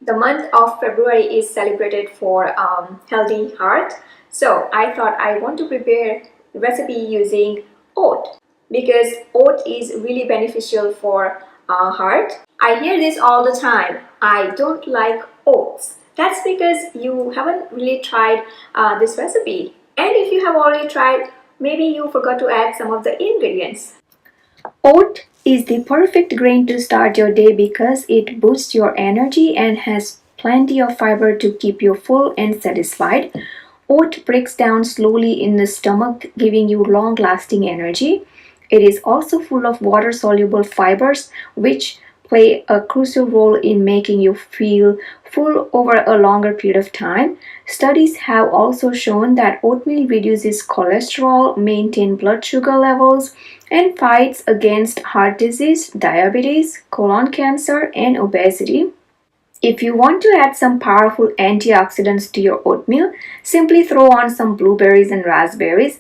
The month of February is celebrated for healthy heart. So I thought I want to prepare recipe using oat because oat is really beneficial for heart. I hear this all the time. I don't like oats. That's because you haven't really tried this recipe. And if you have already tried, maybe you forgot to add some of the ingredients. Oat is the perfect grain to start your day because it boosts your energy and has plenty of fiber to keep you full and satisfied. Oat breaks down slowly in the stomach, giving you long lasting energy. It is also full of water soluble fibers, which play a crucial role in making you feel full over a longer period of time. Studies have also shown that oatmeal reduces cholesterol, maintains blood sugar levels, and fights against heart disease, diabetes, colon cancer, and obesity. If you want to add some powerful antioxidants to your oatmeal, simply throw on some blueberries and raspberries.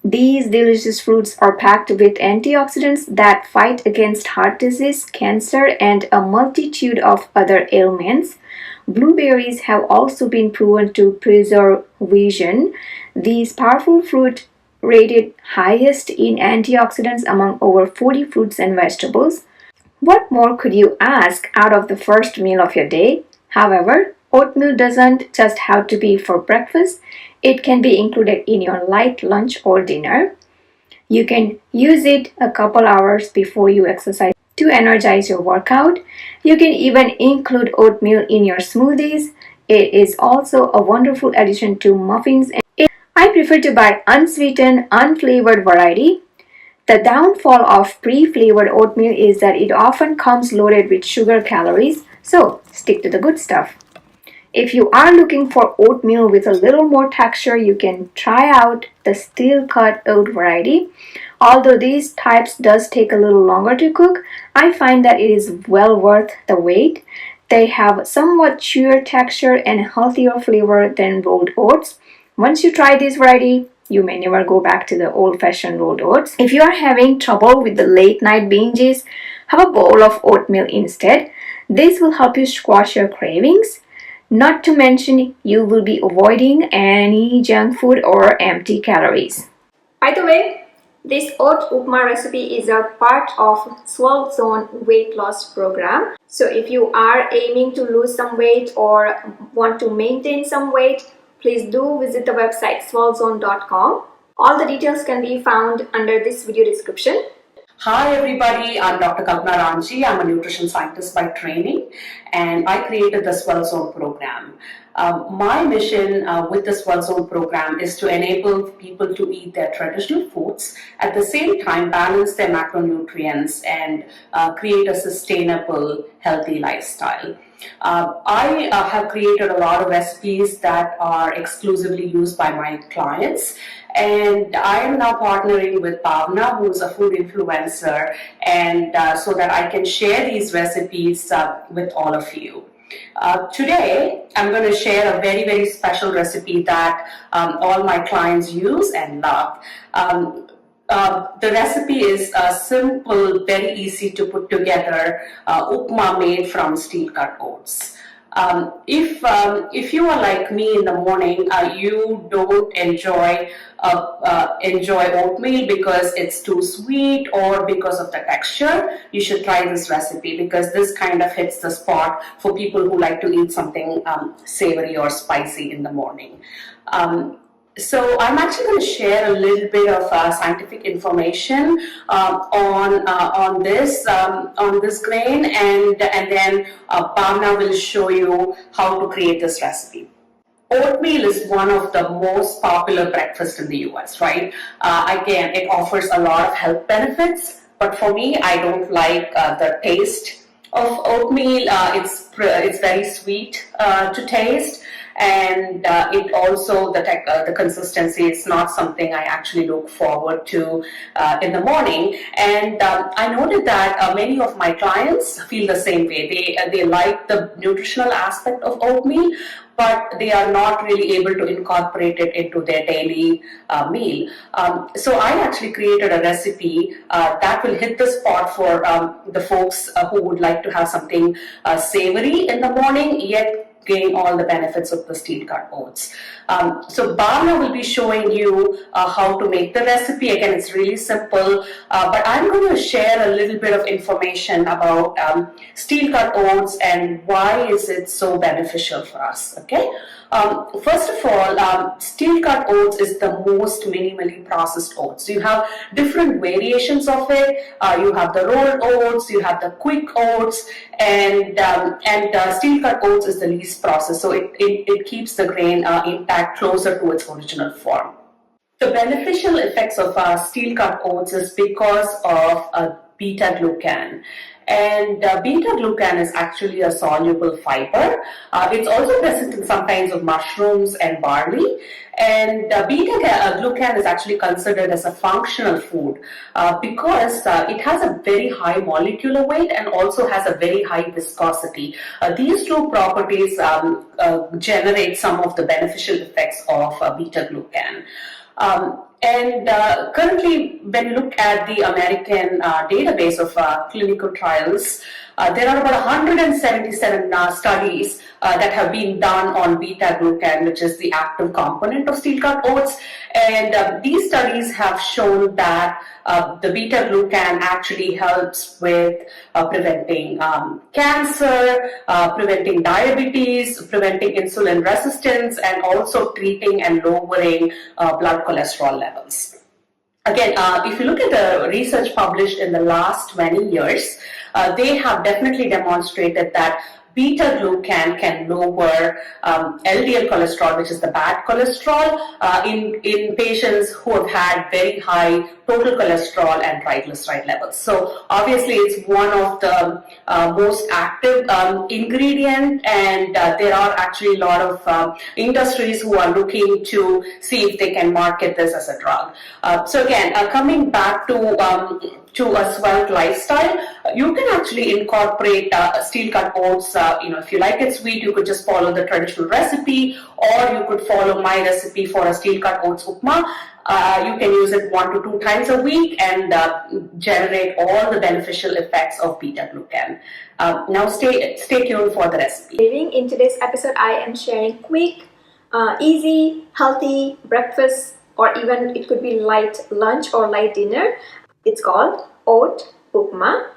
These delicious fruits are packed with antioxidants that fight against heart disease, cancer, and a multitude of other ailments. Blueberries have also been proven to preserve vision. These powerful fruit rated highest in antioxidants among over 40 fruits and vegetables. What more could you ask out of the first meal of your day? However, oatmeal doesn't just have to be for breakfast. It can be included in your light lunch or dinner. You can use it a couple hours before you exercise to energize your workout. You can even include oatmeal in your smoothies. It is also a wonderful addition to muffins. I prefer to buy unsweetened, unflavored variety. The downfall of pre-flavored oatmeal is that it often comes loaded with sugar calories, so stick to the good stuff. If you are looking for oatmeal with a little more texture, you can try out the steel cut oat variety. Although these types does take a little longer to cook, I find that it is well worth the wait. They have somewhat chewier texture and healthier flavor than rolled oats. Once you try this variety, you may never go back to the old-fashioned rolled oats. If you are having trouble with the late night binges, have a bowl of oatmeal instead. This will help you squash your cravings. Not to mention, you will be avoiding any junk food or empty calories. By the way, this oat upma recipe is a part of Swell Zone weight loss program. So if you are aiming to lose some weight or want to maintain some weight, please do visit the website swellzone.com. All the details can be found under this video description. Hi everybody, I'm Dr. Kalpana Ranji. I'm a nutrition scientist by training and I created the Swell Zone program. My mission with the Swell Zone program is to enable people to eat their traditional foods, at the same time balance their macronutrients and create a sustainable, healthy lifestyle. I have created a lot of recipes that are exclusively used by my clients, and I am now partnering with Bhavna, who is a food influencer, and so that I can share these recipes with all of you. Today, I'm going to share a very, very special recipe that all my clients use and love. The recipe is simple, very easy to put together, upma made from steel cut oats. If you are like me in the morning, you don't enjoy oatmeal because it's too sweet or because of the texture, you should try this recipe because this kind of hits the spot for people who like to eat something savory or spicy in the morning. So I'm actually going to share a little bit of scientific information on this grain, and then Bhavna will show you how to create this recipe. Oatmeal is one of the most popular breakfasts in the US, right? Again, it offers a lot of health benefits, but for me, I don't like the taste of oatmeal. It's very sweet to taste. and it also the consistency is not something I actually look forward to in the morning. And I noted that many of my clients feel the same way. They like the nutritional aspect of oatmeal, but they are not really able to incorporate it into their daily meal. So I actually created a recipe that will hit the spot for the folks who would like to have something savory in the morning, yet gain all the benefits of the steel cut oats. So Bhavna will be showing you how to make the recipe. Again, it's really simple, but I'm going to share a little bit of information about steel cut oats and why is it so beneficial for us. Okay. First of all, steel cut oats is the most minimally processed oats. You have different variations of it. You have the rolled oats, you have the quick oats, and steel cut oats is the least processed. So it keeps the grain intact, closer to its original form. The beneficial effects of steel cut oats is because of beta glucan. And beta glucan is actually a soluble fiber. It's also present in some kinds of mushrooms and barley. And beta glucan is actually considered as a functional food because it has a very high molecular weight and also has a very high viscosity. These two properties generate some of the beneficial effects of beta glucan. Currently, when you look at the American database of clinical trials, there are about 177 studies that have been done on beta glucan, which is the active component of steel cut oats. And these studies have shown that the beta glucan actually helps with preventing cancer, preventing diabetes, preventing insulin resistance, and also treating and lowering blood cholesterol levels. Again, if you look at the research published in the last 20 years, they have definitely demonstrated that beta glucan can lower LDL cholesterol, which is the bad cholesterol, in patients who have had very high total cholesterol and triglyceride levels. So obviously it's one of the most active ingredient, and there are actually a lot of industries who are looking to see if they can market this as a drug. So again, coming back to a svelte lifestyle, you can actually incorporate steel cut oats. If you like it sweet, you could just follow the traditional recipe, or you could follow my recipe for a steel cut oats upma. You can use it 1 to 2 times a week and generate all the beneficial effects of beta glucan. Now stay tuned for the recipe. In today's episode, I am sharing quick, easy, healthy breakfast, or even it could be light lunch or light dinner. It's called oat upma.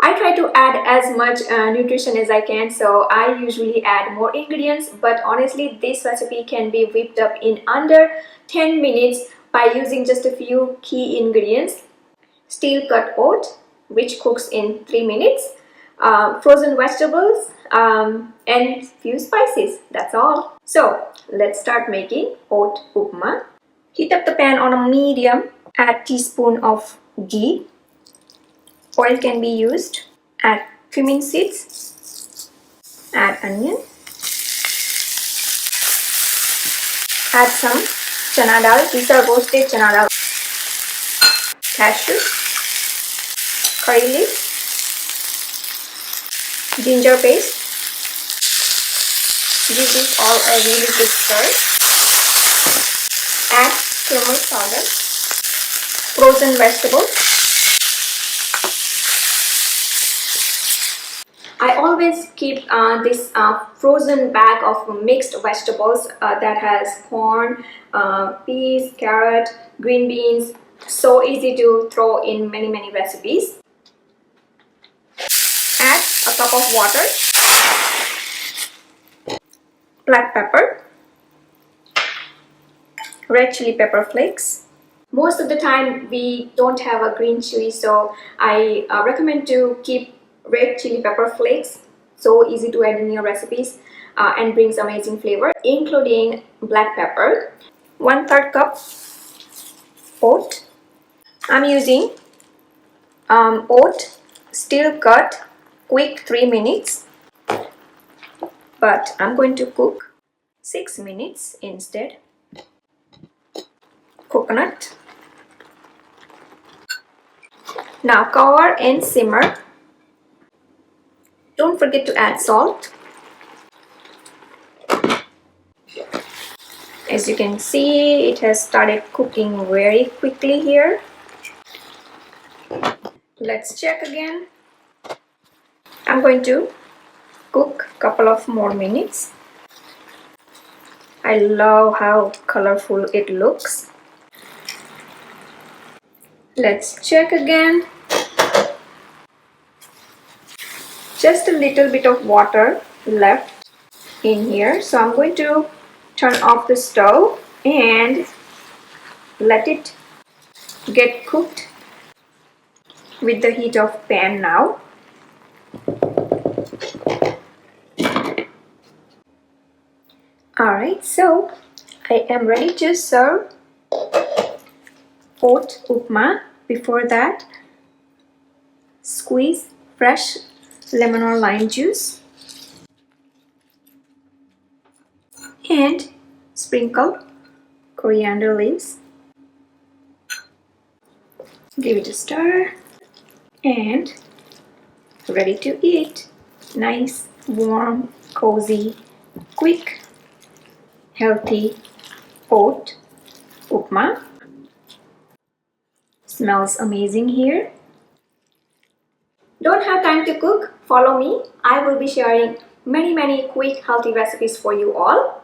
I try to add as much nutrition as I can, so I usually add more ingredients, but honestly this recipe can be whipped up in under 10 minutes by using just a few key ingredients: steel cut oat, which cooks in 3 minutes, frozen vegetables, and few spices. That's all. So let's start making oat upma. Heat up the pan on a medium, add teaspoon of ghee. Oil can be used. Add cumin seeds. Add onion. Add some chana dal. These are roasted chana dal. Cashews. Curry leaves. Ginger paste. Give this all a really good stir. Add turmeric powder. Frozen vegetables. I always keep this frozen bag of mixed vegetables that has corn, peas, carrot, green beans. So easy to throw in many recipes. Add a cup of water, black pepper, red chili pepper flakes. Most of the time we don't have a green chili, so I recommend to keep red chili pepper flakes. So easy to add in your recipes and brings amazing flavor, including black pepper. 1/3 cup oat. I'm using oat steel cut quick 3 minutes, but I'm going to cook 6 minutes instead. Coconut. Now cover and simmer. Don't forget to add salt. As you can see, it has started cooking very quickly here. Let's check again. I'm going to cook a couple of more minutes. I love how colorful it looks. Let's check again. Just a little bit of water left in here, so I'm going to turn off the stove and let it get cooked with the heat of pan now. Alright, so I am ready to serve oat upma. Before that, squeeze fresh lemon or lime juice and sprinkle coriander leaves. Give it a stir and ready to eat. Nice, warm, cozy, quick, healthy oat upma. Smells amazing here. Don't have time to cook? Follow me. I will be sharing many quick healthy recipes for you all.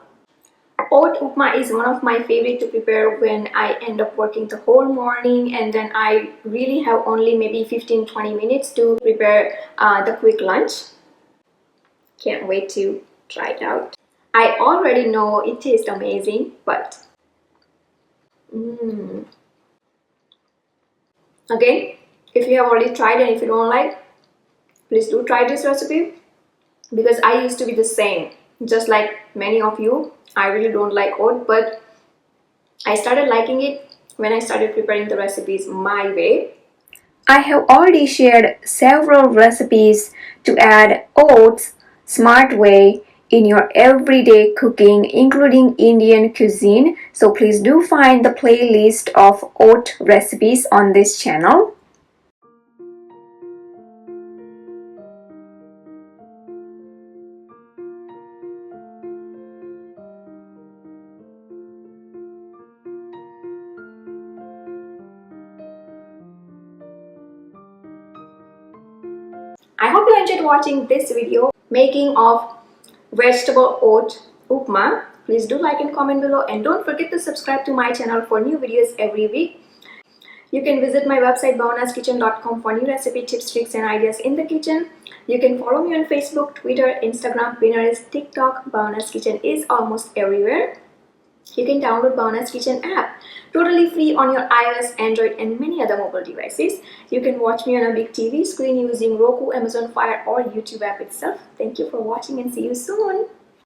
Oat upma is one of my favorite to prepare when I end up working the whole morning and then I really have only maybe 15-20 minutes to prepare the quick lunch. Can't wait to try it out. I already know it tastes amazing, but again, if you have already tried and if you don't like, please do try this recipe, because I used to be the same. Just like many of you, I really don't like oat, but I started liking it when I started preparing the recipes my way. I have already shared several recipes to add oats smart way in your everyday cooking, including Indian cuisine. So please do find the playlist of oat recipes on this channel. I hope you enjoyed watching this video making of vegetable oat upma. Please do like and comment below, and don't forget to subscribe to my channel for new videos every week. You can visit my website bhavanaskitchen.com for new recipe tips, tricks and ideas in the kitchen. You can follow me on Facebook, Twitter, Instagram, Pinterest, TikTok. Bhavana's Kitchen is almost everywhere. You can download Bhavana's Kitchen app totally free on your iOS, Android and many other mobile devices. You can watch me on a big TV screen using Roku, Amazon Fire or YouTube app itself. Thank you for watching and see you soon.